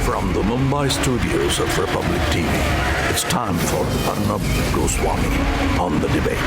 From the Mumbai studios of Republic TV, it's time for Arnab Goswami on the debate.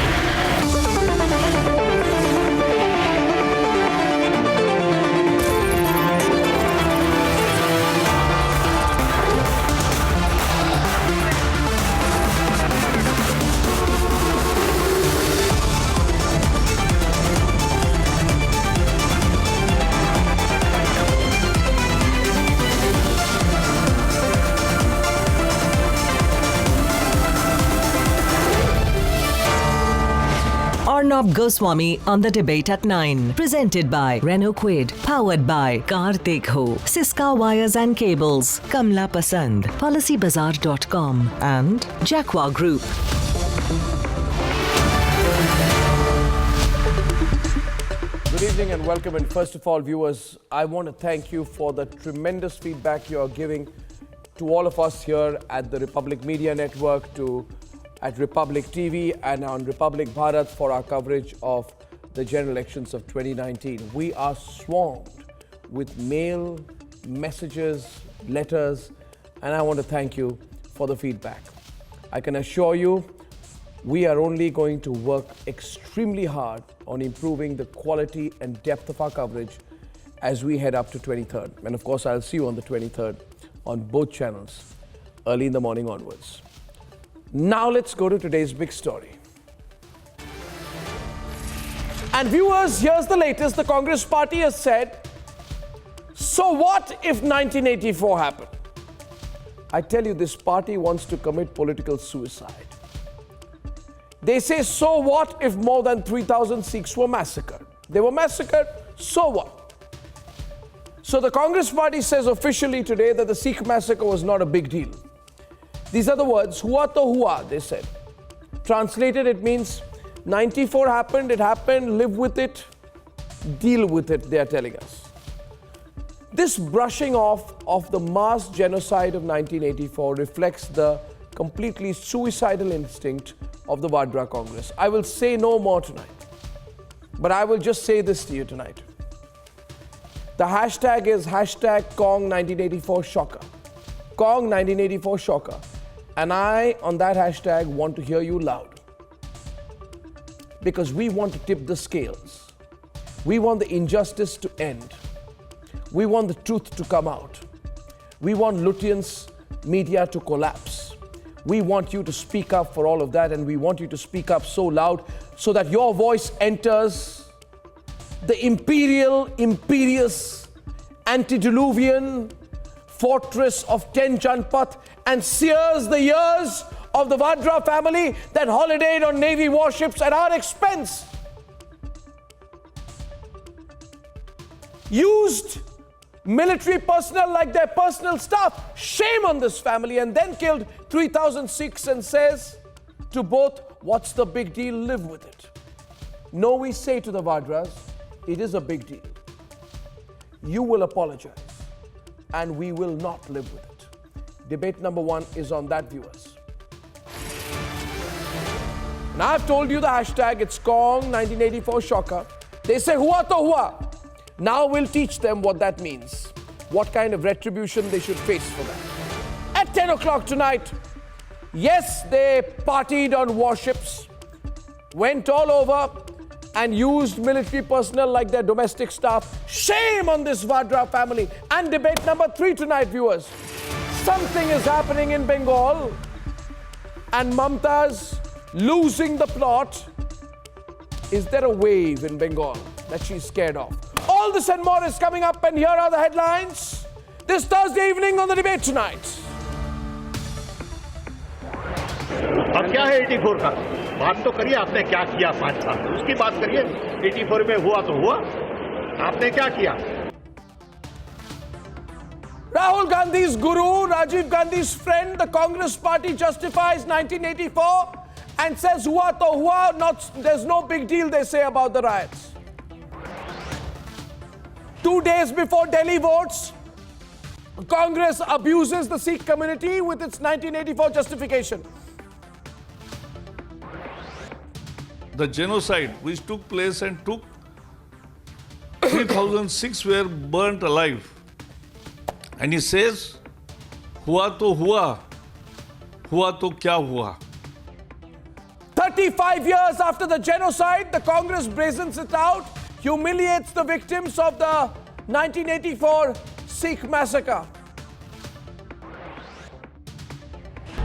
Arnab Goswami on the debate at 9. Presented by Renault Quid. Powered by Car Dekho. Siska Wires and Cables. Kamla Pasand. PolicyBazaar.com. And Jacqua Group. Good evening and welcome. And first of all, viewers, I want to thank you for the tremendous feedback you are giving to all of us here at the Republic Media Network, at Republic TV and on Republic Bharat for our coverage of the general elections of 2019. We are swarmed with mail, messages, letters, and I want to thank you for the feedback. I can assure you, we are only going to work extremely hard on improving the quality and depth of our coverage as we head up to 23rd. And of course, I'll see you on the 23rd on both channels, early in the morning onwards. Now let's go to today's big story. And viewers, here's the latest. The Congress party has said, so what if 1984 happened? I tell you, this party wants to commit political suicide. They say, so what if more than 3,000 Sikhs were massacred? They were massacred, so what? So the Congress party says officially today that the Sikh massacre was not a big deal. These are the words, hua to hua, they said. Translated, it means 94 happened, it happened, live with it, deal with it, they are telling us. This brushing off of the mass genocide of 1984 reflects the completely suicidal instinct of the Vadra Congress. I will say no more tonight, but I will just say this to you tonight. The hashtag is hashtag Kong 1984 Shocker. Kong 1984 Shocker. And I, on that hashtag, want to hear you loud. Because we want to tip the scales. We want the injustice to end. We want the truth to come out. We want Lutyens' media to collapse. We want you to speak up for all of that, and we want you to speak up so loud so that your voice enters the imperious, antediluvian fortress of Ten Janpath and sears the years of the Vadra family that holidayed on Navy warships at our expense. Used military personnel like their personal staff. Shame on this family. And then killed 3,000 Sikhs and says to both, what's the big deal? Live with it. No, we say to the Vadras, it is a big deal. You will apologize. And we will not live with it. Debate number 1 is on that, viewers. Now I've told you the hashtag, it's Kong 1984 Shocker. They say hua to hua. Now we'll teach them what that means. What kind of retribution they should face for that. At 10 o'clock tonight, yes, they partied on warships, went all over and used military personnel like their domestic staff. Shame on this Vadra family. And debate number 3 tonight, viewers. Something is happening in Bengal and Mamta's losing the plot. Is there a wave in Bengal that she's scared of? All this and more is coming up, and here are the headlines this Thursday evening on the debate tonight. अब क्या है 84 का? बात तो करिए, आपने क्या किया 5 साल में, उसकी बात करिए। 84 में हुआ तो हुआ, आपने क्या किया? Rahul Gandhi's guru, Rajiv Gandhi's friend, the Congress party justifies 1984 and says hua to hua, there's no big deal, they say, about the riots. 2 days before Delhi votes, Congress abuses the Sikh community with its 1984 justification. The genocide which took place and took 3,006 were burnt alive. And he says हुआ तो क्या हुआ? 35 years after the genocide, the Congress brazens it out, humiliates the victims of the 1984 Sikh massacre.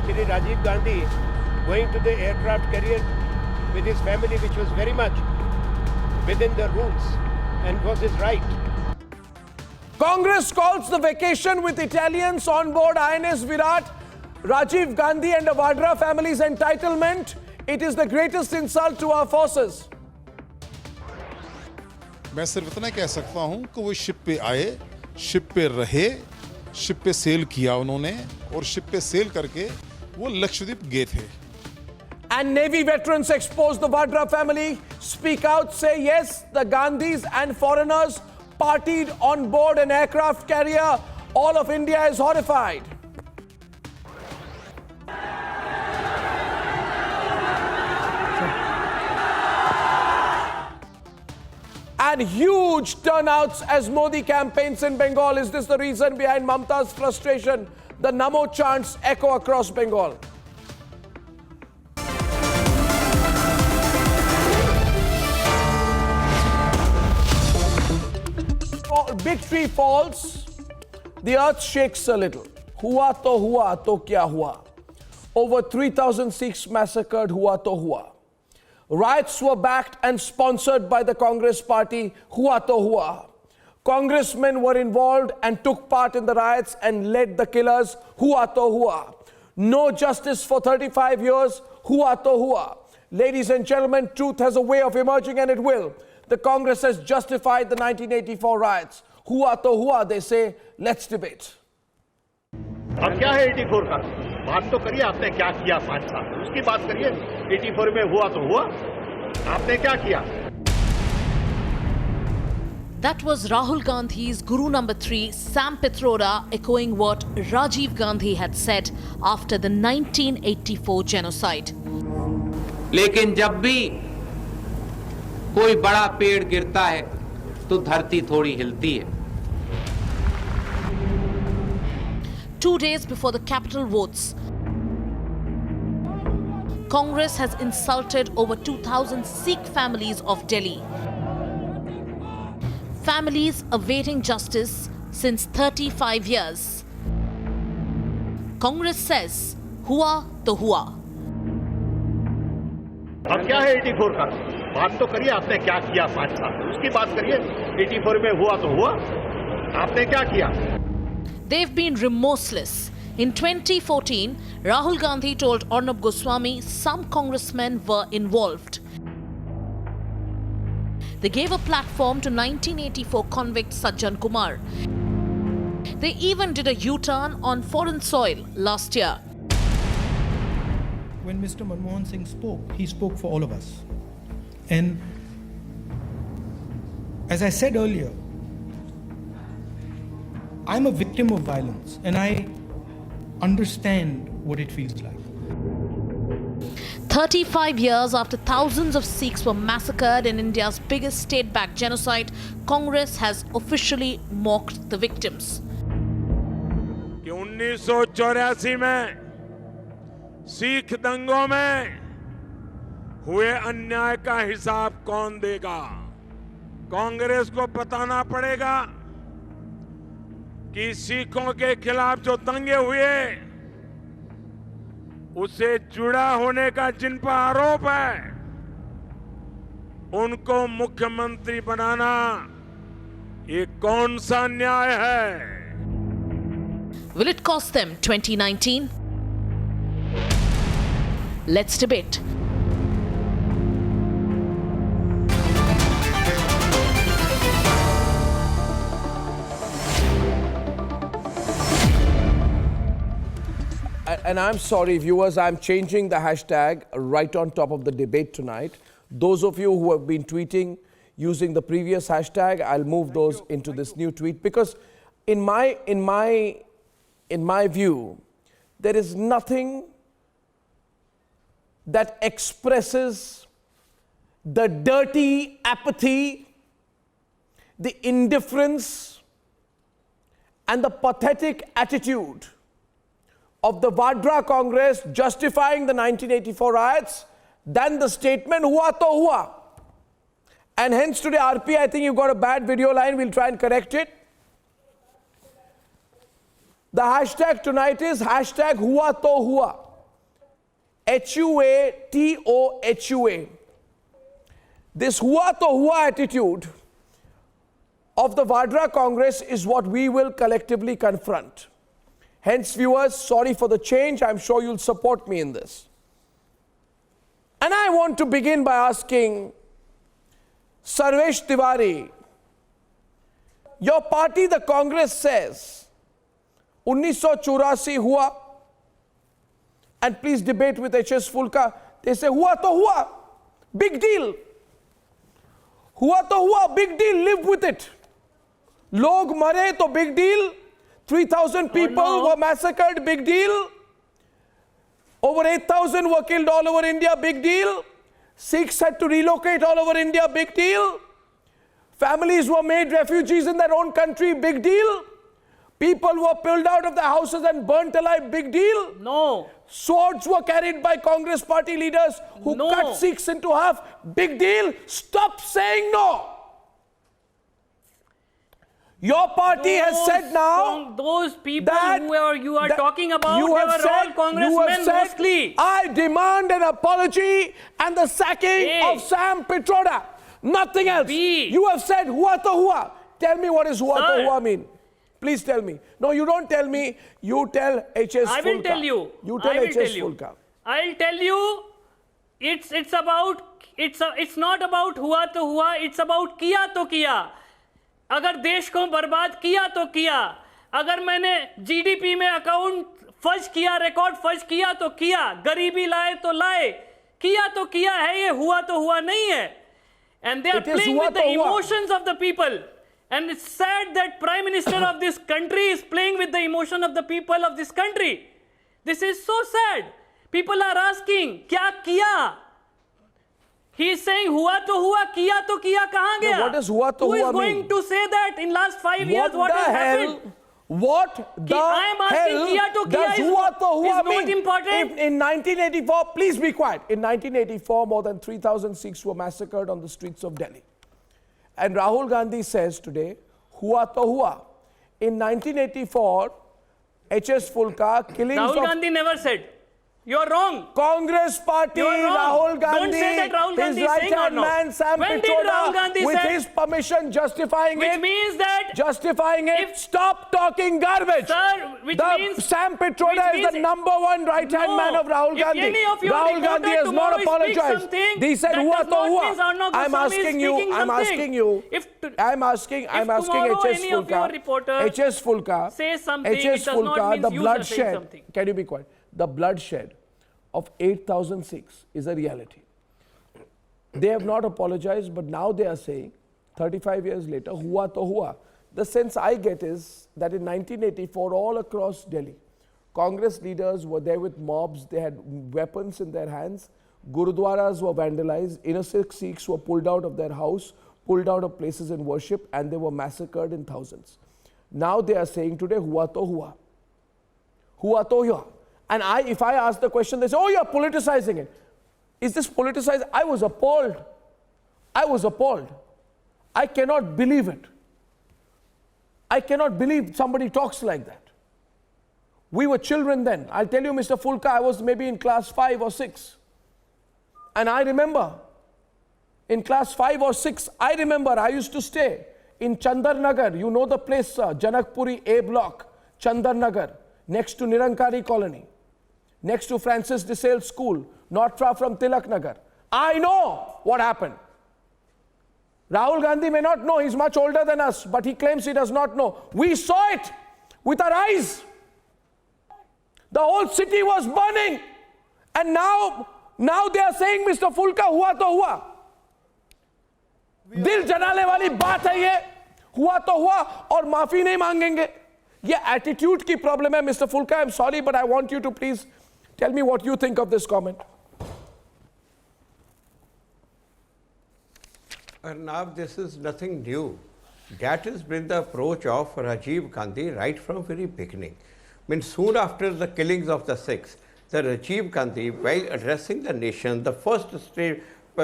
Shri Rajiv Gandhi going to the aircraft carrier with his family, which was very much within the rules and was his right. Congress calls the vacation with Italians on board INS Virat Rajiv Gandhi and the Vadra family's entitlement. It is the greatest insult to our forces. मैं सिर्फ इतना कह सकता हूं कि वो ship पे आए, शिप पे रहे, शिप पे सेल किया उन्होंने और शिप पे सेल करके वो लक्षद्वीप गए थे. And Navy veterans expose the Vadra family, speak out, say yes, the Gandhis and foreigners partied on board an aircraft carrier. All of India is horrified. And huge turnouts as Modi campaigns in Bengal. Is this the reason behind Mamta's frustration? The Namo chants echo across Bengal. Big tree falls, the earth shakes a little. Hua to kya hua. Over 3,000 Sikhs massacred, hua to hua. Riots were backed and sponsored by the Congress party, hua to hua. Congressmen were involved and took part in the riots and led the killers, hua to hua. No justice for 35 years, hua to hua. Ladies and gentlemen, truth has a way of emerging and it will. The Congress has justified the 1984 riots. Hua to hua, they say. Let's debate. अब क्या है 84 का? बात तो करिए, आपने क्या किया 5 साल, उसकी बात करिए. 84 में हुआ तो हुआ, आपने क्या किया? That was Rahul Gandhi's Guru number 3, Sam Pitroda, echoing what Rajiv Gandhi had said after the 1984 genocide. लेकिन जब भी कोई बड़ा पेड़ गिरता है तो धरती थोड़ी हिलती है. 2 days before the capital votes, Congress has insulted over 2,000 Sikh families of Delhi. Families awaiting justice since 35 years. Congress says, hua to hua. अब क्या है 84 का? बात तो करिए, आपने क्या किया 5 साल, उसकी बात करिए. 84 में हुआ तो हुआ, आपने क्या किया? They've been remorseless. In 2014, Rahul Gandhi told Arnab Goswami some congressmen were involved. They gave a platform to 1984 convict Sajjan Kumar. They even did a U-turn on foreign soil last year. When Mr. Manmohan Singh spoke, he spoke for all of us. And as I said earlier, I'm a victim of violence and I understand what it feels like. 35 years after thousands of Sikhs were massacred in India's biggest state-backed genocide, Congress has officially mocked the victims. कि 1984 में सिख दंगों में हुए अन्याय का हिसाब कौन देगा? कांग्रेस को बताना पड़ेगा कि सिखों के खिलाफ जो दंगे हुए उससे जुड़ा होने का जिन पर आरोप है उनको मुख्यमंत्री बनाना ये कौन सा न्याय है? Will it cost them 2019? Let's debate. And I'm sorry, viewers, I'm changing the hashtag right on top of the debate tonight. Those of you who have been tweeting using the previous hashtag, I'll move those into this new tweet because in my view, there is nothing that expresses the dirty apathy, the indifference, and the pathetic attitude of the Vadra Congress justifying the 1984 riots than the statement hua to hua. And hence today, RP, I think you've got a bad video line. We'll try and correct it. The hashtag tonight is hashtag hua to hua. H-U-A-T-O-H-U-A. This hua to hua attitude of the Vadra Congress is what we will collectively confront. Hence, viewers, sorry for the change. I'm sure you'll support me in this. And I want to begin by asking Sarvesh Tiwari, your party, the Congress, says 1984 hua, and please debate with H.S. Fulka. They say hua to hua, big deal. Hua to hua, big deal, live with it. Log mare to big deal. 3,000 people were massacred, big deal. Over 8,000 were killed all over India, big deal. Sikhs had to relocate all over India, big deal. Families were made refugees in their own country, big deal. People were pulled out of their houses and burnt alive, big deal. No. Swords were carried by Congress party leaders who cut Sikhs into half, big deal. Stop saying no. Your party has said now those people who you are talking about, they were all congressmen mostly. I demand an apology and the sacking of Sam Pitroda. Nothing else. You have said hua to hua. Tell me what does hua to hua mean. Please tell me. No, you don't tell me. You tell H.S. Fulka. I will tell you. You tell H.S. Fulka. I'll tell you. It's not about hua to hua. It's about kiya to kiya. अगर देश को बर्बाद किया तो किया, अगर मैंने GDP में अकाउंट फर्ज किया, रिकॉर्ड फर्ज किया तो किया, गरीबी लाए तो लाए, किया तो किया है, ये हुआ तो हुआ नहीं है. And they are playing with the emotions of the people. And it's sad that Prime Minister of this country is playing with the emotion of the people of this country. This is so sad. People are asking, क्या किया? He is saying hua to hua, kiya to kiya kahan gaya? What does hua to hua mean? Who is going to say that in last 5 years what has happened? What the hell does hua to hua mean? Not important. In 1984, please be quiet. In 1984, more than 3,000 Sikhs were massacred on the streets of Delhi. And Rahul Gandhi says today, hua to hua. In 1984, H.S. Fulka, killings Rahul Gandhi never said. You're wrong. Congress party, Rahul Gandhi, Don't say that Rahul Gandhi his right-hand man Sam Pitroda, with his permission justifying which it. Means that justifying it. Stop talking garbage. Sir, which means Sam Pitroda is the #1 right-hand man of Rahul Gandhi. Rahul Gandhi has not apologized. He said hua to hua. I'm asking you. H.S. Fulka. Say something. H.S. Fulka, the bloodshed. Can you be quiet? The bloodshed of 8,000 Sikhs is a reality. They have not apologized, but now they are saying, 35 years later, hua to hua. The sense I get is that in 1984, all across Delhi, Congress leaders were there with mobs. They had weapons in their hands. Gurudwaras were vandalized. Inner Sikhs were pulled out of their house, pulled out of places in worship, and they were massacred in thousands. Now they are saying today, hua to hua. Hua to hua. And if I ask the question, they say, oh, you're politicizing it. Is this politicized? I was appalled. I was appalled. I cannot believe it. I cannot believe somebody talks like that. We were children then. I'll tell you, Mr. Fulka, I was maybe in class 5 or 6. And I remember, in class 5 or 6, I remember I used to stay in Chandar Nagar. You know the place, Janakpuri A block, Chandar Nagar, next to Nirankari colony, next to Francis de Sales School, not far from Tilak Nagar. I know what happened. Rahul Gandhi may not know, he's much older than us, but he claims he does not know. We saw it with our eyes. The whole city was burning. And now they are saying, Mr. Fulka, hua to hua. Dil janale wali baat hai ye, hua to hua, aur maafi nahi mangenge. Ye attitude ki problem hai, Mr. Fulka. I'm sorry, but I want you to please tell me what you think of this comment. Arnab, this is nothing new. That has been the approach of Rajiv Gandhi right from very beginning. means soon after the killings of the Sikhs, the Rajiv Gandhi, while addressing the nation, the first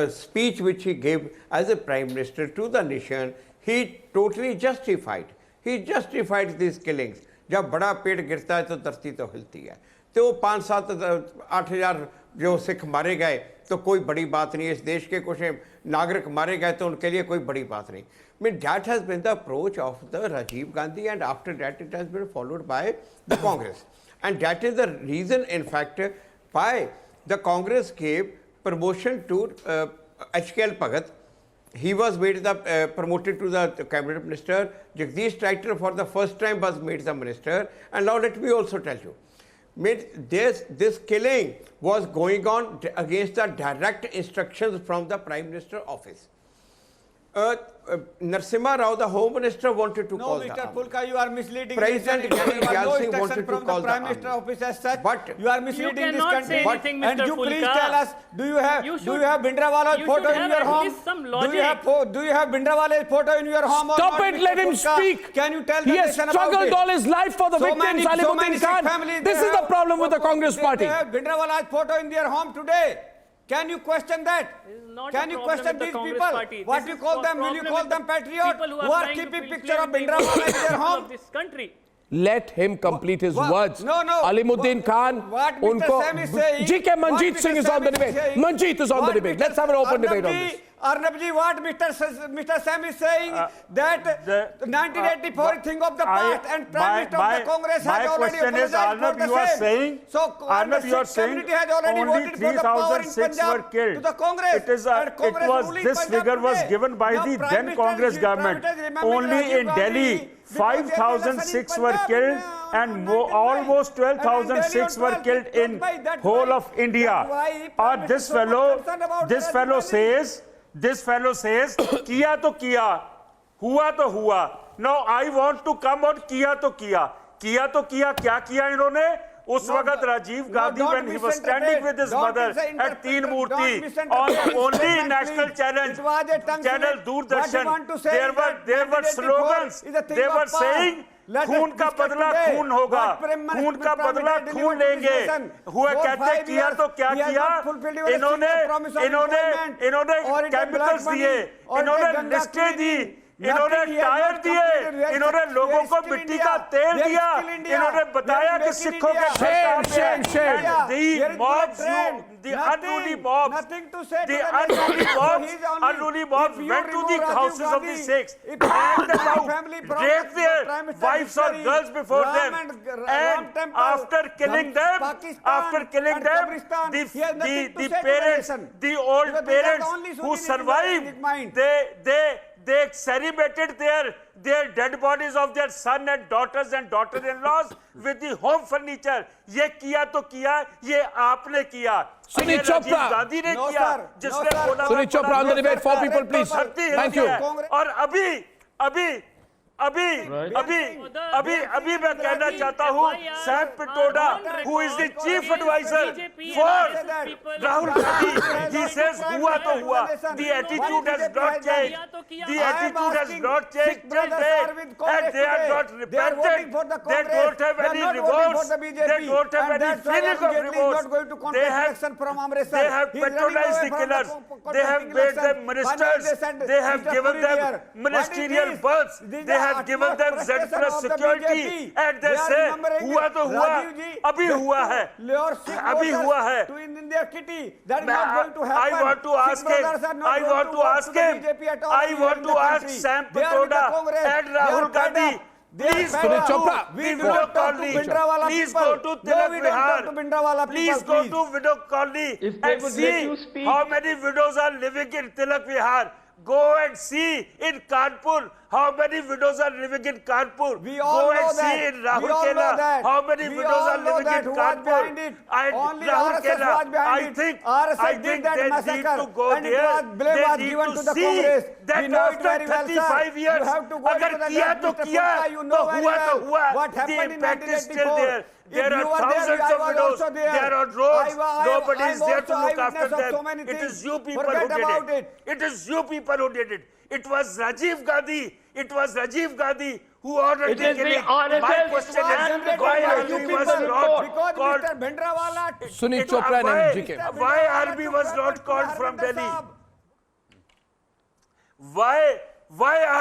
speech which he gave as a Prime Minister to the nation, he totally justified. He justified these killings. जब बड़ा पेड़ गिरता है तो धरती तो हिलती है. तो 5-7-8,000 जो सिख मारे गए तो कोई बड़ी बात नहीं. इस देश के कुछ नागरिक मारे गए तो उनके लिए कोई बड़ी बात नहीं. I mean, that has been the approach of the Rajiv Gandhi, and after that it has been followed by the Congress. And that is the reason, in fact, why the Congress gave promotion to H.K.L. Bhagat. He was made the promoted to the cabinet minister. Jagdish Traitor for the first time was made the minister. And now let me also tell you, this killing was going on against the direct instructions from the Prime Minister office. Narasimha Rao, the Home Minister, wanted to call Mr. the army. Pulka, you are misleading. President Gyal Singh wanted to from call the Prime the Minister army. office as such. But you are misleading you this cannot country. say anything, And Mr. you please Pulka. tell us, do you have Bhindrawala's photo in your home? Some Do logic. you have Bhindrawala's photo in your home? Stop or not, it, let Mr. him Pulka? speak. Can you tell the He has nation about struggled it? all his life for the So victims, many Alimuddin Sikh Khan. families, This they is the have- problem with the Congress party. They have Bhindrawala's photo in their home today. Can you question that? not Can a you problem question with the these Congress people? party. What This you is call a them? Will you problem call with them the patriots people who are trying to keeping play picture of the Bhindrawala in their people home? of this country. Let him complete his What? words. No. Alimuddin Khan, What Mr. Sam is saying. GK Manjeet what Singh Mr. is on the Sam debate. saying- Manjeet is on the what debate. Mr. Let's have an open debate on this. Arnabji, what Mr. Sam is saying that the 1984 is thing of the past and Prime Minister of the Congress has already apologized for the you are same. saying, So Arnab, you are Sikh saying community has already only voted for the power in 3,006 were Punjab killed. to the Congress. It Congress was ruling this Punjab figure was today. given by Now the Prime then Minister Congress is government. remembering Only Rajiv in Gandhi Delhi, because 5,006 they were are killed Punjab and almost 12,006 were killed in whole of India. Or this fellow says, किया तो किया, हुआ तो हुआ. Now I want to come on किया तो किया, क्या किया इन्होंने? उस वक्त Rajiv Gandhi when he was standing with his mother at Teen Murti on only national channel Doordarshan, there were slogans. They were saying खून का बदला खून होगा, खून का बदला खून लेंगे. हुआ कहते किया तो क्या किया? इन्होंने केमिकल्स दिए, इन्होंने लिस्टें दी, इन्होंने टायर दिए, इन्होंने लोगों को मिट्टी का तेल दिया, इन्होंने बताया कि सिखों के the unruly mobs went to the houses of the Sikhs, dragged them out, draped their wives or girls before them, and after killing them, the parents, the old parents who survived, they celebrated their dead bodies of their son and daughter-in-laws with the home furniture. ये किया तो किया, ये आपने किया. Sunit Chopra. Gandhi ने किया, जिसने बोला. Sunit Chopra on the debate. 4 people, please. Thank you. और अभी मैं कहना चाहता हूँ Sam Pitroda, who is the chief advisor for Rahul Gandhi, he says हुआ तो हुआ. The attitude has not changed. Till date, and they are not repentant. They don't have any remorse. They don't have any feeling of remorse. They have patronized the killers. They have made them ministers. They have given them ministerial berths. They have given them Z+ security, and they say हुआ तो हुआ, अभी हुआ है. I want to ask Sam Pitroda and Rahul Gandhi, please go to Widow Colony. Please go to Tilak Vihar. Please go to Widow Colony and see how many widows are living in Tilak Vihar. Go and see in Kanpur how many widows are living in Kanpur. Go and see in Rahul Kela how many widows are living in Kanpur. And Rahul Kela, I think they need to go there. They need to see that after 35 years, अगर किया तो किया, तो हुआ तो हुआ. The impact is still there. There are thousands of widows. They are on roads. Nobody is there to look after them. It is you people who did it. It is you people who did it. It was Rajiv Gandhi. It was Rajiv Gandhi who ordered the is the killing. RSS My question is, why RB was not called? Mr. Bhindrawala. Sunit Chopra and GK. Why RB was not called from Delhi? Why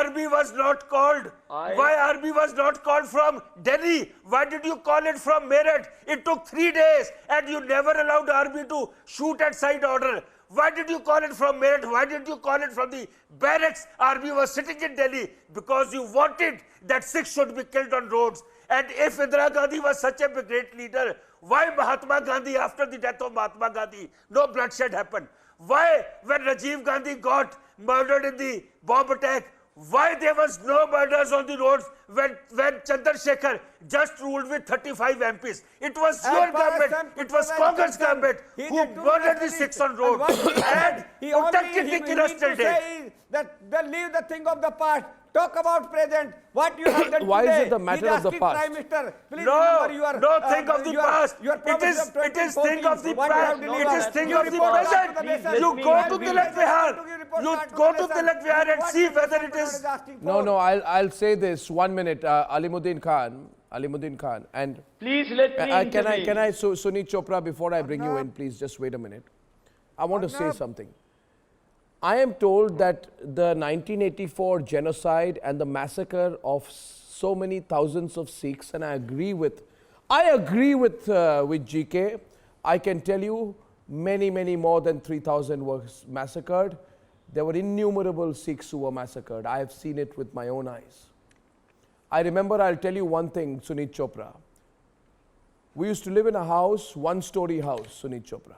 RB was not called? Why RB was not called from Delhi? Why did you call it from Meerut? It took 3 days and you never allowed RB to shoot at side order. Why did you call it from Meerut? Why did you call it from the barracks? RB was sitting in Delhi because you wanted that Sikhs should be killed on roads. And if Indira Gandhi was such a great leader, why Mahatma Gandhi, after the death of Mahatma Gandhi, no bloodshed happened? Why, when Rajiv Gandhi got murdered in the bomb attack, why there was no murders on the roads when Chandrasekhar just ruled with 35 MPs? It was your government, it was Congress government who murdered the Sikhs on roads and protected the killers till date. That leave the thing of the past. Talk about present. What you have done Why today. is it a matter of the past? Prime Minister, please No, remember your, no, think of the past. It is think of the past. It is think of the present. You go to Tilak Vihar. You go to Tilak Vihar and see whether it is. No, I'll say this. 1 minute. Alimuddin Khan, and Please let me can I, Sunit Chopra, before I bring you in, please just wait a minute. I want to say something. I am told that the 1984 genocide and the massacre of so many thousands of Sikhs, and I agree with GK. I can tell you many more than 3,000 were massacred. There were innumerable Sikhs who were massacred. I have seen it with my own eyes. I remember, I'll tell you one thing, Sunit Chopra. We used to live in a house, one-story house, Sunit Chopra.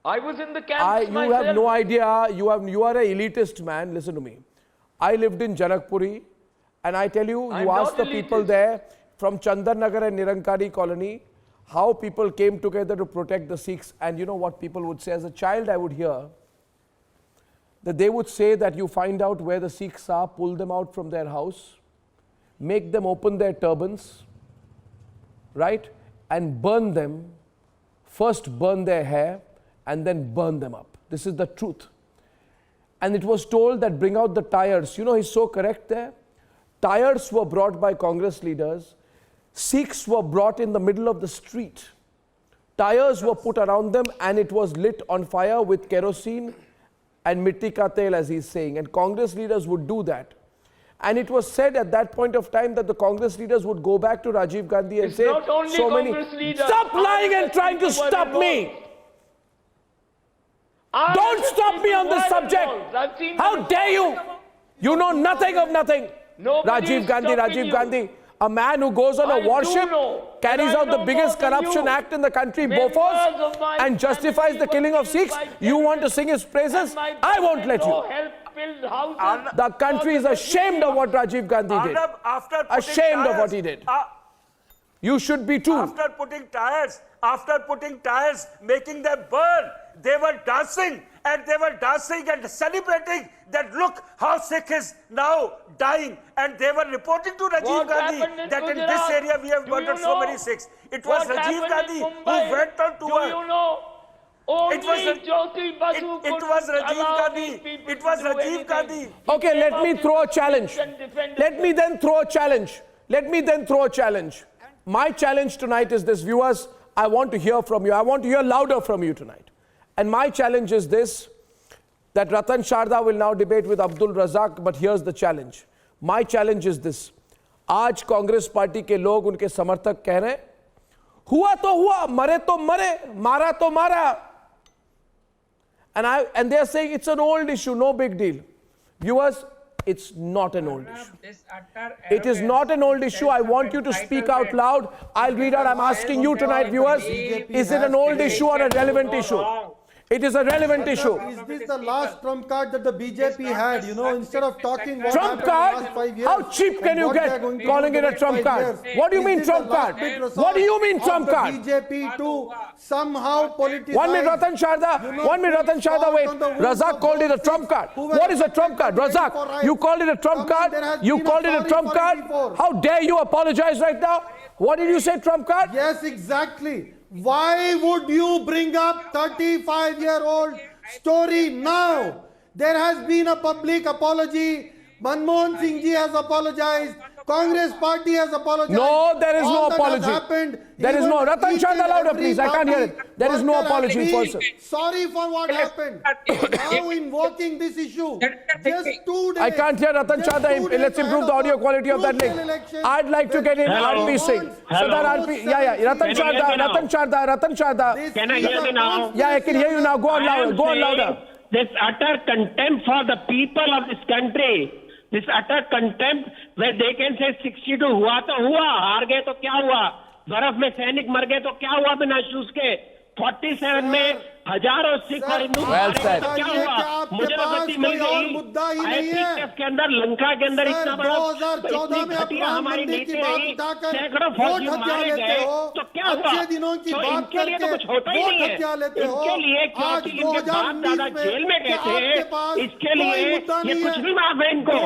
I was in the camps you have no idea. You are an elitist man. Listen to me. I lived in Janakpuri, and I tell you, you ask the people there from Chandarnagar and Nirankari colony, how people came together to protect the Sikhs. And you know what people would say? As a child, I would hear that they would say that you find out where the Sikhs are, pull them out from their house, make them open their turbans, right? And burn them. First burn their hair, and then burn them up. This is the truth. And it was told that bring out the tires. You know, he's so correct there. Tires were brought by Congress leaders. Sikhs were brought in the middle of the street. Tires were put around them and it was lit on fire with kerosene and mitti ka tel, as he's saying. And Congress leaders would do that. And it was said at that point of time that the Congress leaders would go back to Rajiv Gandhi and say, so many. Stop lying and trying to stop me. Don't stop me on this subject. How dare you? You know nothing of nothing. Rajiv Gandhi, a man who goes on a warship, carries out the biggest corruption act in the country, Bofors, and justifies the killing of Sikhs. You want to sing his praises? I won't let you. The country is ashamed of what Rajiv Gandhi did. Ashamed of what he did. You should be too. After putting tires, making them burn, they were dancing and celebrating that look how Sikh is now dying. And they were reporting to Rajiv Gandhi that in this area we have murdered so many Sikhs. It was Rajiv Gandhi who went on tour. It was Rajiv Gandhi. Okay, let me throw a challenge. Let me then throw a challenge. My challenge tonight is this, viewers. I want to hear from you. I want to hear louder from you tonight. And my challenge is this, that Ratan Sharda will now debate with Abdul Razak, but here's the challenge. My challenge is this. आज Congress party के लोग, उनके समर्थक कह रहे हैं, हुआ तो हुआ, मरे तो मरे, मारा तो मारा. And they are saying it's an old issue, no big deal. Viewers, it's not an old issue. It is not an old issue. I want you to speak out loud. I'll read out. I'm asking you tonight, viewers, is it an old issue or a relevant issue? It is a relevant issue. Is this the last trump card that the BJP had? You know, instead of talking what Trump card? How cheap can you get calling it a Trump card? What do you mean Trump card? What do you mean Trump card? BJP to somehow politicize. 1 minute, Ratan Sharda, wait. Razak called it a Trump card. What is a Trump card? Razak, you called it a Trump card? You called it a Trump card? How dare you apologize right now? What did you say, Trump card? Yes, exactly. Why would you bring up 35-year-old story now? There has been a public apology Manmohan Singh ji has apologized. Congress party has apologized. No, there is no All that has apology. happened. There is Even no. Ratan each Chanda and louder, every please. I can't hear party it. There is no worker has apology, been person. sorry for what happened. Now invoking this issue. Just 2 days. I can't hear Ratan just Chanda. 2 days Let's improve ahead the of audio the quality of that link. crucial election, I'd like to get in Hello. RP Singh. So that RP. Yeah. Ratan Chanda. Ratan Chanda. Can I hear me now? Yeah, I can hear you now. Go on louder. Go on louder. This utter contempt for the people of this country, this utter contempt where they can say 62 हुआ तो हुआ, हार गए तो क्या हुआ, बर्फ में सैनिक मर गए तो क्या हुआ बिना शूज के, 47 में हजारों सिख और हिंदू तो क्या हुआ, मुझे मिल गई, IPTF के अंदर लंका के अंदर इतना बड़ा इतनी घटिया हमारी नीति रही, सैकड़ों फौजी मारे गए तो क्या हुआ, तो इनके लिए तो कुछ होता ही नहीं है, इनके लिए क्योंकि इनके बाप दादा जेल में गए थे, इसके लिए ये कुछ भी माफ है इनको,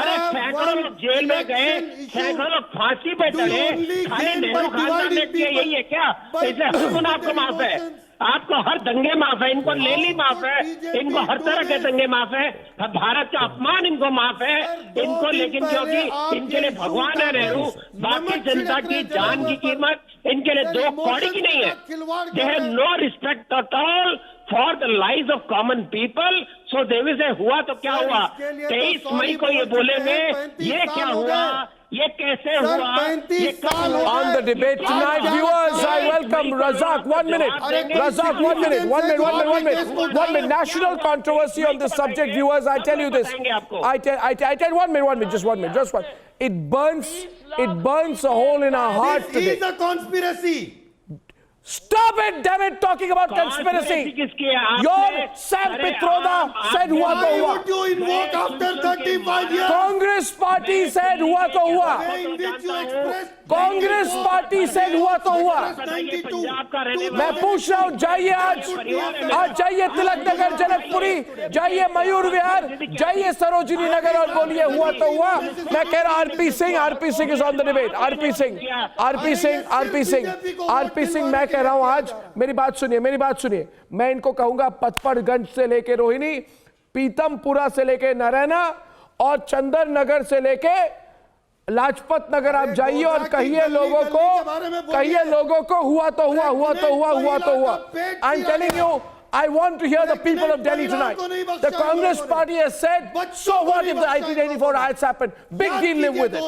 अरे सैकड़ों लोग जेल में गए, सैकड़ों लोग फांसी पे चढ़े, खाली नेहरू खानदान ने किया, यही है क्या, इसलिए हर गुनाह आपको माफ है, आपको हर दंगे माफ है, इनको लेली माफ है, इनको हर तरह के दंगे माफ है, भारत का अपमान इनको माफ है, इनको लेकिन क्योंकि इनके लिए भगवान है नेहरू, बाकी जनता की जान की कीमत इनके लिए 2 कौड़ी की नहीं है, they have no respect at all for the lives of common people, so they will say हुआ तो क्या हुआ, 23 मई को ये बोलेंगे ये क्या हुआ, ये कैसे हुआ, ये कब हुआ, On the debate tonight, viewers, I welcome Razak. 1 minute. Razak, 1 minute. 1 minute. 1 minute. National controversy on this subject, viewers. I tell you this. I tell 1 minute. Just 1 minute. Just one. It burns a hole in our heart today. This is a conspiracy. Stop it, damn it, talking about conspiracy. Your Sam Pitroda said hua to hua. Why would you invoke after 35 years? Congress party said hua to hua. In which you expressed Congress party से हुआ तो हुआ। मैं पूछ रहा हूँ, जाइए आज जाइए तिलक नगर, जनकपुरी, जाइए मयूर विहार, जाइए सरोजिनी नगर और बोलिए हुआ तो हुआ। मैं कह रहा RP Singh is on the debate. RP Singh मैं कह रहा हूँ आज, मेरी बात सुनिए, मैं इनको कहूंगा पचपड़गंज से लेके रोहिणी, पीतमपुरा से लेके नारायणा और चंदर नगर से लेके लाजपत नगर आप जाइए और कहिए लोगों को हुआ तो हुआ। I am telling you, I want to hear the people of Delhi tonight. The Congress party has said, so what if the 1984 riots happened? Big deal, live with it.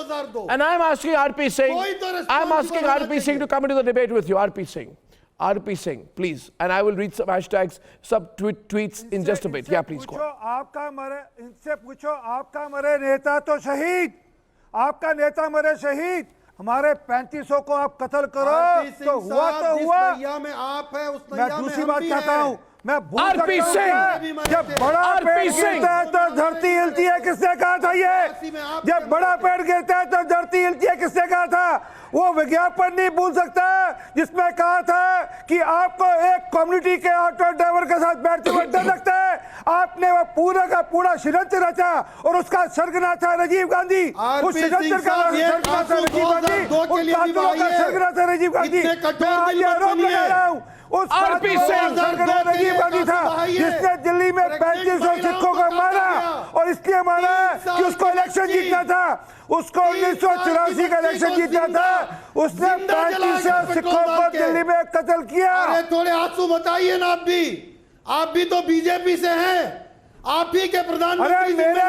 And I'm asking RP Singh to come into the debate with you. RP Singh, please. And I will read some hashtags, some tweets in just a bit. Yeah, please go on. इनसे पूछो, आपका मरे नेता तो शहीद, आपका नेता मरे शहीद, हमारे 3500 को आप कत्ल करो तो हुआ तो हुआ। मैं दूसरी बात कहता हूँ, मैं भूल सकता हूँ जब बड़ा पेड़ गिरता है तो धरती हिलती है, किसने कहा था ये? जब बड़ा पेड़ गिरता है तो धरती हिलती है, किसने कहा था? वो विज्ञापन नहीं भूल सकता जिसमें कहा था कि आपको एक कम्युनिटी के ऑटो ड्राइवर के साथ बैठते हुए डर लगता है। आपने वो पूरा का पूरा षड्यंत्र रचा और उसका सरगना था राजीव गांधी, उस षड्यंत्र का सरगना था राजीव गांधी, उस कातलों का सरगना था राजीव गांधी। मैं आज ये आरोप लगा रहा हूँ, उस सरगना राजीव गांधी था जिसने दिल्ली में 3500 सिखों को मारा और इसलिए मारा कि उसको इलेक्शन जीतना था। उसको 1984 का इलेक्शन जीतना था, उसने 3500 सिखों को दिल्ली में कत्ल किया। अरे थोड़े आंसू बताइए ना, आप भी तो बीजेपी से हैं, आप ही के प्रधानमंत्री। मेरे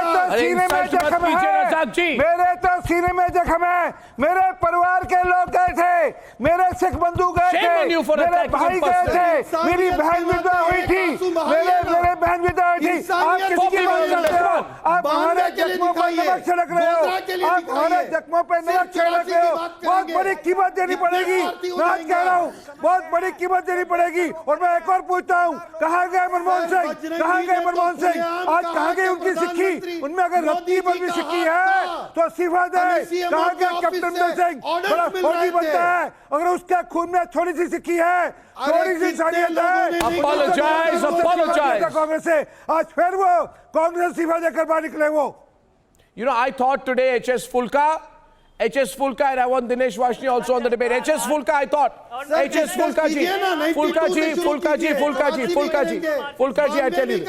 तो सीने में जख्म है, मेरे परिवार के लोग गए थे, मेरे सिख बंधु गए थे, मेरे भाई गए थे, मेरी बहन विधवा हुई थी, मेरे बहन विधवा हुई थी। आप किसकी बात करते हो? आप हमारे जख्मों पर नमक छिड़क रहे हो, आप हमारे जख्मों पर नमक छिड़क रहे हो। बहुत बड़ी कीमत देनी पड़ेगी, मैं आज कह रहा हूँ, बहुत बड़ी कीमत देनी पड़ेगी। और मैं एक और पूछता हूँ, कहाँ गए मनमोहन सिंह? आज कहाँ गई उनकी सिक्की? उनमें अगर रत्ती पर भी सिक्की है तो इस्तीफा दे। कहाँ गया कैप्टन अमरिंदर सिंह? बड़ा फौजी बनता है, अगर उसके खून में थोड़ी सी सिक्की है, थोड़ी सी साड़ियत है, कांग्रेस से आज फिर वो कांग्रेस इस्तीफा देकर बाहर निकले। वो I thought today HS Fulka HS Fulka, and I want Dinesh Vashni also on the debate. HS Fulka, I thought. HS Fulka ji. Fulka ji, Fulka ji, Fulka ji, Fulka ji. Fulka ji, I tell you.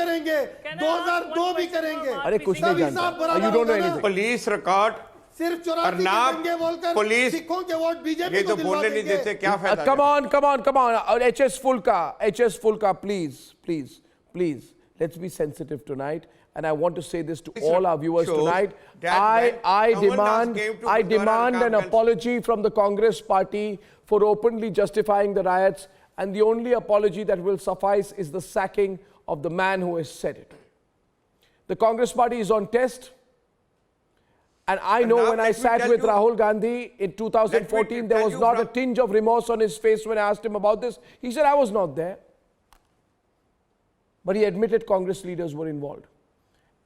2002 भी करेंगे। अरे कुछ नहीं जानता. You don't know anything. Police record. सिर्फ 84 Arnab, दंगे बोलकर police, सिखों के वोट बीजेपी ये को तो दिलवा बोलने नहीं देंगे। देते, क्या फायदा? Come on. HS Fulka, please. Let's be sensitive tonight. And I want to say this to all our viewers tonight. I demand an apology from the Congress party for openly justifying the riots. And the only apology that will suffice is the sacking of the man who has said it. The Congress party is on test. And I know when I sat with Rahul Gandhi in 2014, there was not a tinge of remorse on his face when I asked him about this. He said, I was not there. But he admitted Congress leaders were involved.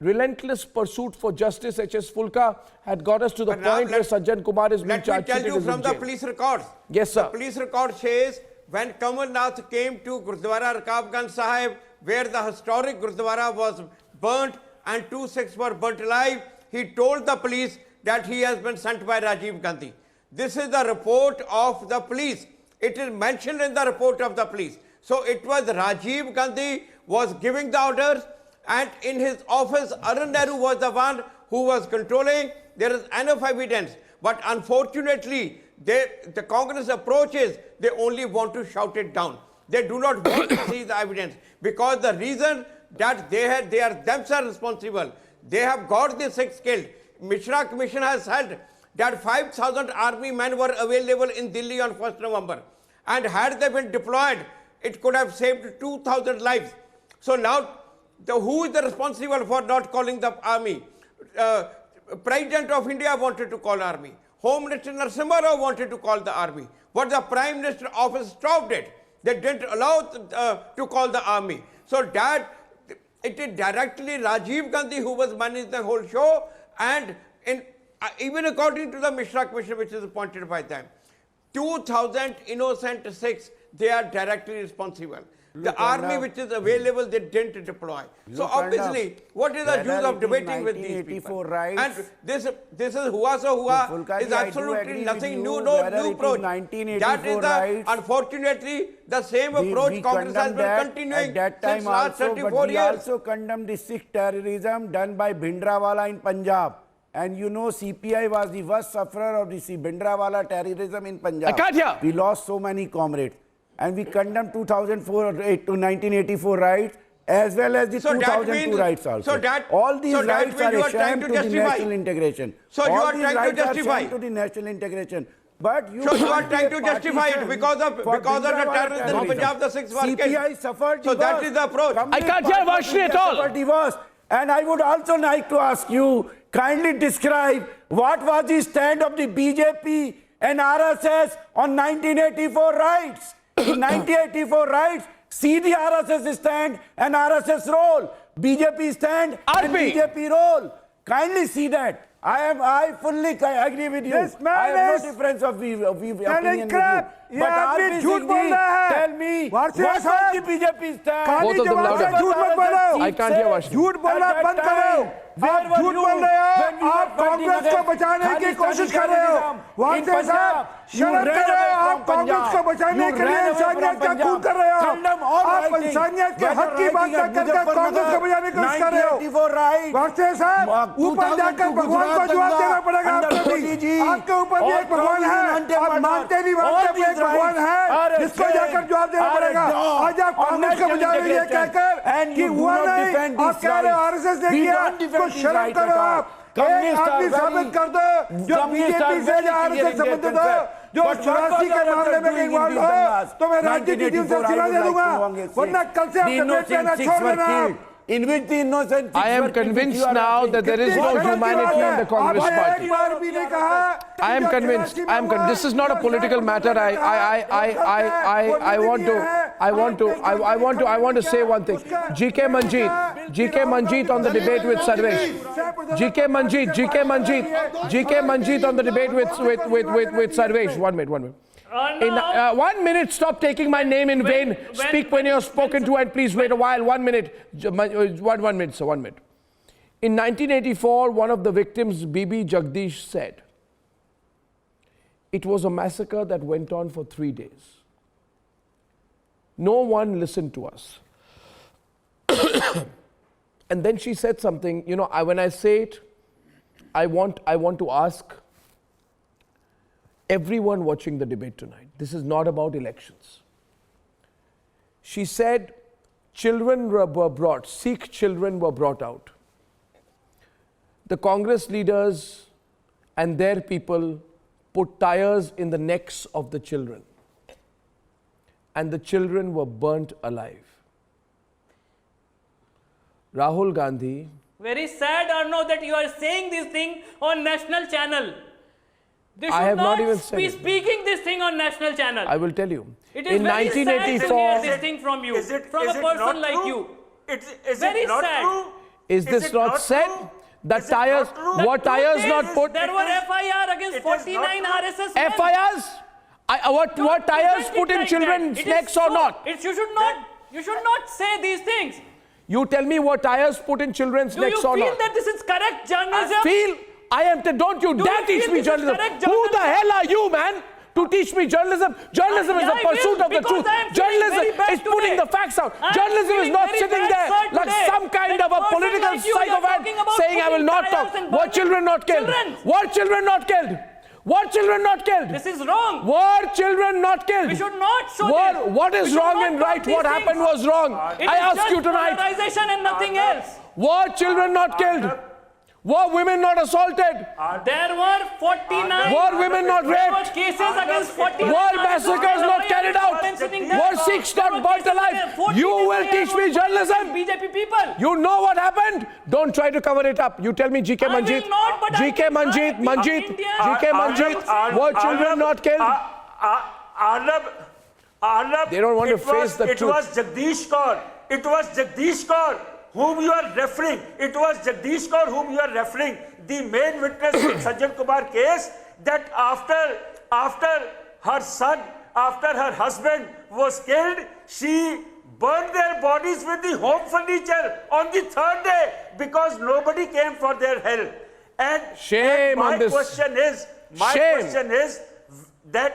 Relentless pursuit for justice, HS Fulka, had got us to the point where Sajjan Kumar is being charged. Let me tell you from the police records. Yes, sir. The police record says when Kamal Nath came to Gurdwara Rakabganj Sahib, where the historic Gurdwara was burnt and 2 Sikhs were burnt alive, he told the police that he has been sent by Rajiv Gandhi. This is the report of the police. It is mentioned in the report of the police. So it was Rajiv Gandhi was giving the orders, and in his office, Arun Nehru was the one who was controlling. There is enough evidence. But unfortunately, the Congress approach is they only want to shout it down. They do not want to see the evidence, because the reason that they are themselves responsible. They have got the Sikhs killed. Mishra Commission has said that 5,000 army men were available in Delhi on 1st November. And had they been deployed, it could have saved 2,000 lives. So now, who is the responsible for not calling the army? President of India wanted to call army. Home Minister Narasimha Rao wanted to call the army. But the Prime Minister office stopped it. They didn't allow to call the army. So that it is directly Rajiv Gandhi who was managing the whole show, and even according to the Mishra Commission, which is appointed by them, 2,000 innocent Sikhs, they are directly responsible. The army which is available, they didn't deploy. So obviously, what is the use of debating with these people? And this is hua so hua is absolutely nothing new, no new approach. That is unfortunately the same approach Congress has been continuing since last 34 years. We also condemned the Sikh terrorism done by Bhindranwala in Punjab. And you know, CPI was the worst sufferer of the Bhindranwala terrorism in Punjab. I can't hear. We lost so many comrades. And we condemned 2004 to 1984 riots, as well as the 2002 riots also. All these riots are a sham to the national integration. So you are trying to justify to the national integration. But you are trying to justify it because of the terrorism in Punjab, the Sikhs were killed. CPI suffered the So that is the approach. I can't hear Vashni at all. And I would also like to ask you, kindly describe what was the stand of the BJP and RSS on 1984 riots. In 1984 riots, see the RSS stand and RSS role, BJP stand and BJP role. Kindly see that. I fully agree with you. This man I have is no difference of opinion with you. crap. But RP Singh, tell me, what was the BJP stand? Both of them louder. झूठ मत बोलो. I can't hear Vashni. झूठ बोलना बंद करो. आप झूठ बोल रहे हो. आप कांग्रेस को बचाने की कोशिश कर रहे हो. वाजपेयी साहब, शर्म करो. आप कांग्रेस को बचाने के लिए इंसानियत का खून कर रहे हो. आप इंसानियत के हक की बात करके कांग्रेस को बचाने की कोशिश कर रहे हो. वाजपेयी साहब, ऊपर जाकर भगवान को जवाब देना पड़ेगा आपको भी. आपके ऊपर भी एक भगवान है. आप मानते नहीं मानते एक भगवान है जिसको जाकर जवाब देना पड़ेगा. आज आप कांग्रेस को बचा रहे हैं कहकर कि हुआ नहीं. आप कह रहे हो आरएसएस ने किया. शर्म करो आप. एक आदमी साबित कर दो जो बीजेपी से या आरएसएस संबंधित हो, जो 84 के मामले में इन्वॉल्व हो, तो मैं राजनीति टीम से सिला दे दूंगा. वरना कल से आप डिबेट करना छोड़ देना. In which the innocent I am convinced now that there is no humanity in the Congress party. I am convinced. This is not a political matter. I want to say one thing. GK Manjeet on the debate with Sarvesh. GK Manjeet on the debate with Sarvesh. 1 minute. In 1 minute, stop taking my name in vain. Speak when you're spoken to, and please wait a while. 1 minute. 1 minute, sir. 1 minute. In 1984, one of the victims, Bibi Jagdish, said, It was a massacre that went on for 3 days. No one listened to us. And then she said something, you know, when I say it, I want to ask everyone watching the debate tonight. This is not about elections. She said children were brought, Sikh children were brought out. The Congress leaders and their people put tires in the necks of the children, and the children were burnt alive. Rahul Gandhi. Very sad, Arnab, that you are saying this thing on national channel. They I should have not even said be it. speaking this thing on national channel. I will tell you. It is in very 1984, sad to hear this thing from you, from a person like you. Is very it not sad. true? Is this not said? The tires, what tires not put? There were FIR against 49 RSS men. FIRs? What tires put in children's necks or not? You should not say these things. You tell me what tires put in children's necks or Do you not. feel that this is correct journalism? Don't you dare teach me journalism. Who the hell are you, man, to teach me journalism? Journalism is the pursuit of the truth. Journalism is putting the facts out. Journalism is not sitting there like some kind of a political psychopath saying, I will not talk. Were children not killed? Were children not killed? Were children not killed? This is wrong. Were children not killed? We should not show this. What is wrong and right? What happened was wrong. I ask you tonight. Polarization and nothing else. Were children not killed? Were women not assaulted? There were 49. Were women not There were raped? cases against 49. Were massacres not carried out? Were Sikhs not burnt alive? You will teach me journalism. BJP people. You know what happened? Don't try to cover it up. You tell me GK Manjeet. GK Manjeet. GK Manjeet. Were children not killed? Arnab, they don't want to face the truth. It was Jagdish Kaur. It was Jagdish Kaur whom you are referring. It was Jagdish Kaur whom you are referring. The main witness in Sajjan Kumar case, that after her son, after her husband was killed, she burned their bodies with the home furniture on the third day because nobody came for their help. And my question is that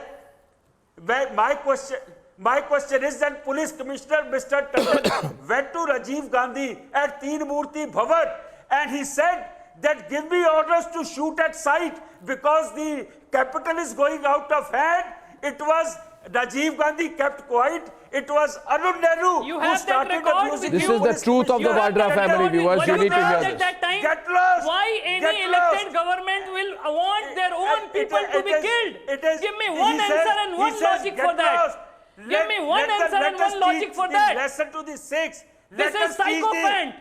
Police Commissioner Mr. Tandon went to Rajiv Gandhi at Teen Murti Bhavan and he said that give me orders to shoot at sight because the capital is going out of hand. It was Rajiv Gandhi kept quiet. It was Arun Nehru who started abusing. This is the truth of the Vadra family, viewers. You need to hear this. Get lost. Why any elected government will want their own people to be killed? Give me one answer and one logic for that. Give me one answer and one logic for that. Lesson to the Sikhs. This is psychopath.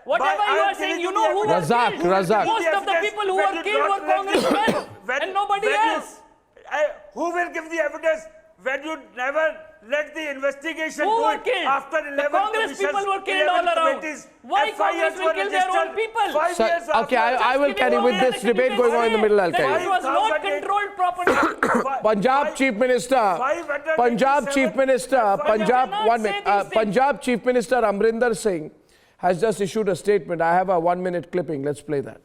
Whatever you are saying, you know who was killed. Razak. Most of the people who were killed were congressmen and nobody else. Who will give the evidence when you never let the investigation Who do were it killed? after 11 The Congress people were killed all around. Why Congress will kill their own people? Okay, I will carry with this debate going on in the middle. I'll carry. It was not controlled properly. Punjab Chief Minister, Punjab Chief Minister Amrinder Singh has just issued a statement. I have a 1-minute clipping. Let's play that.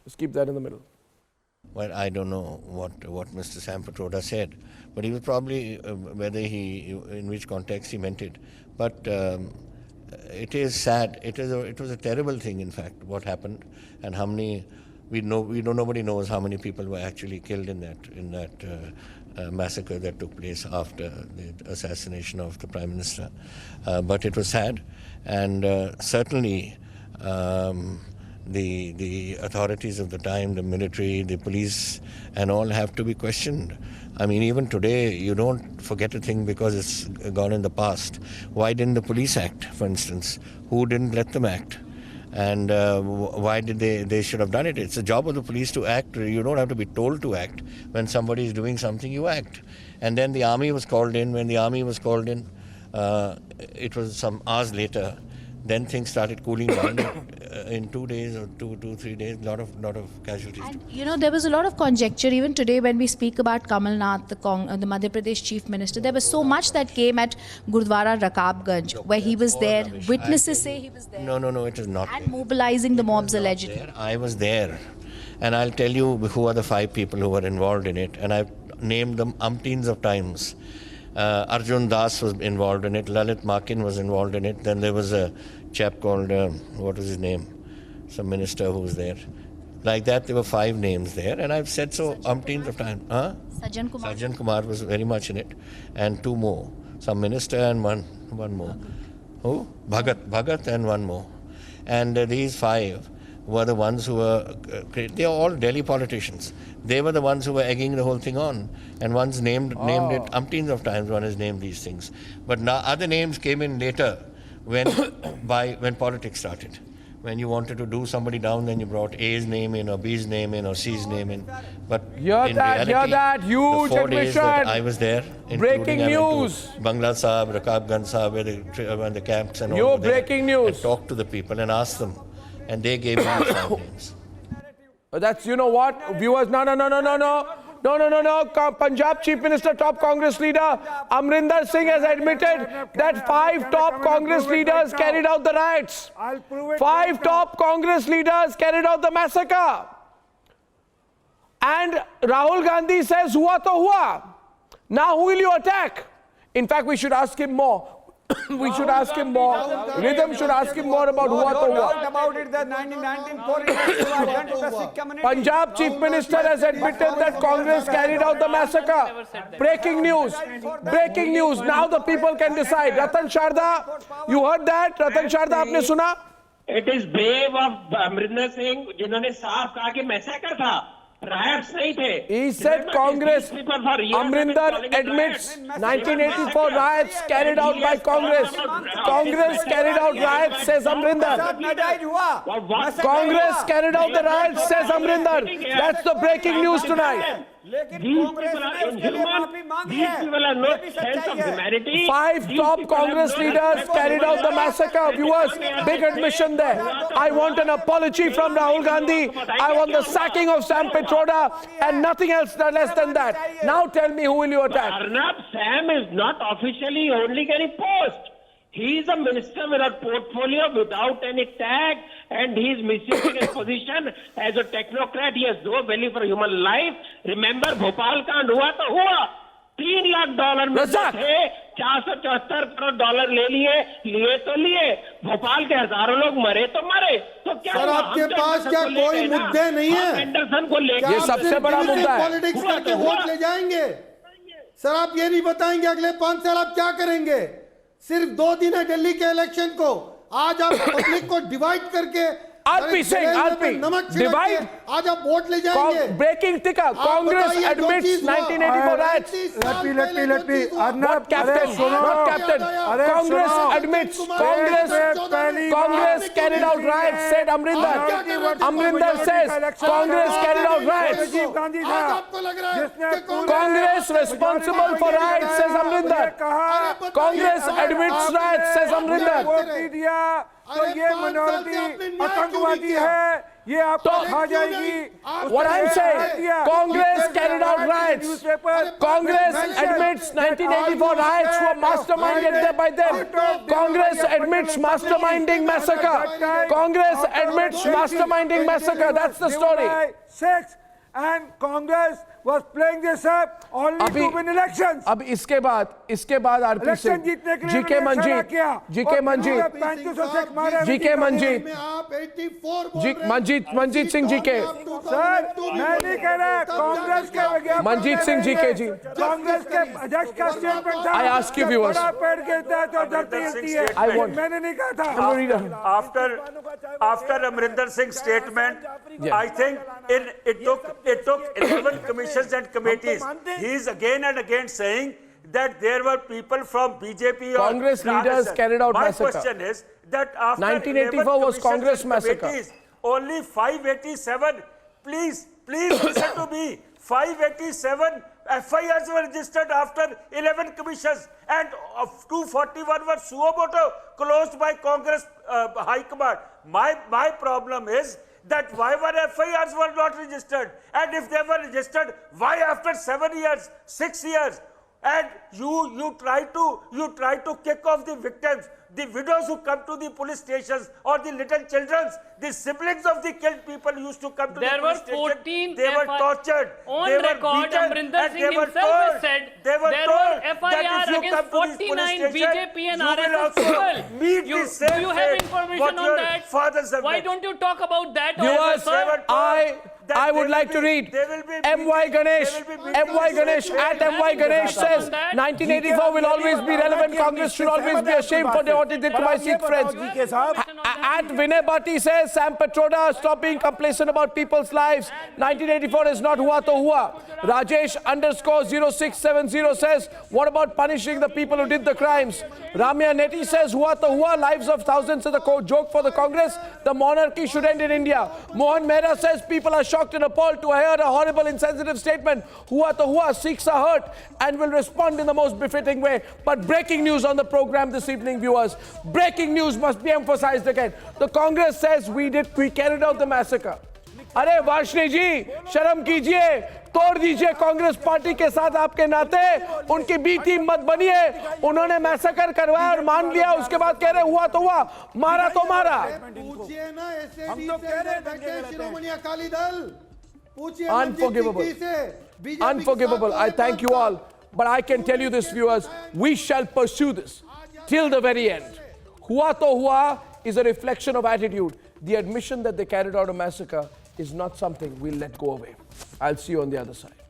Let's keep that in the middle. Well, I don't know what Mr. Sam Petroda said, but he was probably in which context he meant it. But it is sad. It was a terrible thing, in fact, what happened, and how many nobody knows how many people were actually killed in that massacre that took place after the assassination of the Prime Minister. But it was sad, and certainly. The authorities of the time, the military, the police, and all have to be questioned. I mean, even today, you don't forget a thing because it's gone in the past. Why didn't the police act, for instance? Who didn't let them act? And why did they should have done it? It's the job of the police to act. You don't have to be told to act. When somebody is doing something, you act. And then the army was called in. When the army was called in, it was some hours later. Then things started cooling down. In 2 days or 3 days, lot of casualties. And, you know, there was a lot of conjecture even today when we speak about Kamal Nath, the Madhya Pradesh Chief Minister. There was so much that came at Gurdwara Rakabganj, where he was there. Witnesses say he was there. No, it is not. And mobilizing the mobs allegedly. I was there. And I'll tell you who are the 5 people who were involved in it, and I've named them umpteens of times. Arjun Das was involved in it, Lalit Makin was involved in it, then there was a chap called, what was his name? Some minister who was there. Like that, there were 5 names there, and I've said so umpteens of times. Sajjan Kumar. Sajjan Kumar was very much in it, and 2 more. Some minister and one more. Who? Bhagat and 1 more. And these 5 were the ones who were, they are all Delhi politicians. They were the ones who were egging the whole thing on. And one's named it umpteens of times, one has named these things. But now other names came in later when politics started. When you wanted to do somebody down, then you brought A's name in, or B's name in, or C's name in. But in reality, huge the 4 days that admission. I was there, Breaking news. Bangla Sahib, Rakabganj Sahib, where the camps and all were breaking there, news. and talked to the people and asked them. And they gave me the 5 names. That's, you know what, viewers, no. Punjab Chief Minister, top Congress leader, Amrinder Singh has admitted that 5 top Congress leaders carried out the riots. 5 top Congress leaders carried out the massacre. And Rahul Gandhi says, hua to hua. Now who will you attack? In fact, we should ask him more. We should ask him more. Rhythm should ask him more about hua to hua. About it, the 1994 Punjab Chief Minister has admitted that Congress carried out the massacre. Breaking news. Breaking news. Now the people can decide. Ratan Sharda, you heard that? Ratan Sharda, आपने सुना? It is brave of Amrinder Singh, जिन्होंने साफ कहा कि massacre था. Riots नहीं थे. He said Congress. Amrinder admits 1984 riots carried out by Congress. Congress carried out riots, says Amrinder. Congress carried out the riots, says Amrinder. That's the breaking news tonight. These people are inhuman. These people are no sense of humanity. 5 top Congress leaders carried out the massacre. Viewers, big admission there. I want an apology from Rahul Gandhi. I want the sacking of Sam Petroda and nothing else less than that. Now tell me, who will you attack? Arnab, Sam is not officially holding any post. He is a minister with a portfolio without any tag, and he is misusing his position as a technocrat. He has no value for human life. Remember, Bhopal कांड हुआ तो हुआ. $3 लाख में थे, $474 करोड़ ले लिए तो लिए. भोपाल के हजारों लोग मरे तो मरे. तो क्या सर, आपके पास क्या कोई मुद्दे नहीं है? एंडरसन को लेकर ये सबसे बड़ा मुद्दा है. पॉलिटिक्स करके वोट ले जाएंगे. सर, आप ये नहीं बताएंगे अगले 5 साल आप क्या करेंगे? सिर्फ 2 दिन है दिल्ली के इलेक्शन को. आज आप पब्लिक को डिवाइड करके RP Singh, divide. आज आप वोट ले जाएंगे. Breaking ticker. Congress admits 1984 riots. Let me. Not captain. Congress admits. Congress carried out riots, said Amrinder. Amrinder says Congress carried out riots. Congress responsible for riots, says Amrinder. Congress admits riots, says Amrinder. तो ये minority आतंकवादी है, ये आपको खा जाएगी. What I'm saying, Congress carried out riots. Congress admits 1984 riots were masterminded by them. Congress admits masterminding massacre. Congress admits masterminding massacre. That's the story. 6 and Congress was playing this up only to win elections. अब इसके बाद RP Singh, GK Manjeet, Manjeet Singh GK. Sir, मैं नहीं कह रहा कांग्रेस के विज्ञापन. Manjeet Singh GK जी. कांग्रेस के अध्यक्ष का स्टेटमेंट था. I ask you viewers. पेड़ गिरता है तो धरती हिलती है. मैंने नहीं कहा था. After Amrinder Singh's statement, I think it took 11 commissions and committees. He is again and again saying that there were people from BJP or Congress leaders carried out massacre. My question is that after 1984 was Congress massacre. Only 587. Please listen to me. 587 FIRs were registered after 11 commissions, and 241 were suo motu closed by Congress High Command. My problem is that why were FIRs were not registered, and if they were registered, why after 7 years, 6 years, and you try to kick off the victims, the widows who come to the police stations, or the little children, the siblings of the killed people used to come to the police station. They were tortured, on they were record, beaten, Amrinder and Singh they were himself told, has said they were there told were that if you FIR come to this police 49 station, BJP and you will RSS also people. meet the same Do you have fate information what on your that? fathers have Why met. don't you talk about that? Viewers, sir? I would like to read M.Y. Ganesh. M.Y. Ganesh at M.Y. Ganesh says 1984 will always be relevant. Congress should always be ashamed for what it did to my Sikh friends. At Vinay Bhatti says Sam Petroda, stop being complacent about people's lives. 1984 is not hua to hua. Rajesh _0670 says, what about punishing the people who did the crimes? Ramya Neti says, hua to hua, lives of thousands is a joke for the Congress. The monarchy should end in India. Mohan Mehra says, people are shocked and appalled to hear a horrible, insensitive statement. Hua to hua, Sikhs are hurt and will respond in the most befitting way. But breaking news on the program this evening, viewers. Breaking news must be emphasized again. The Congress says we carried out the massacre. अरे वार्ष्णी जी, शर्म कीजिए, तोड़ दीजिए Congress party के साथ आपके नाते, उनकी बी टीम मत बनिए, उन्होंने मैसेकर करवाया और मान लिया, उसके बाद कह रहे हुआ तो हुआ, मारा तो मारा। पूछिए ना एसएडी से बैठे शिरोमणि अकाली दल, पूछिए Unforgivable. I thank you all, but I can tell you this, viewers, we shall pursue this till the very end. Hua to hua is a reflection of attitude. The admission that they carried out a massacre is not something we'll let go away. I'll see you on the other side.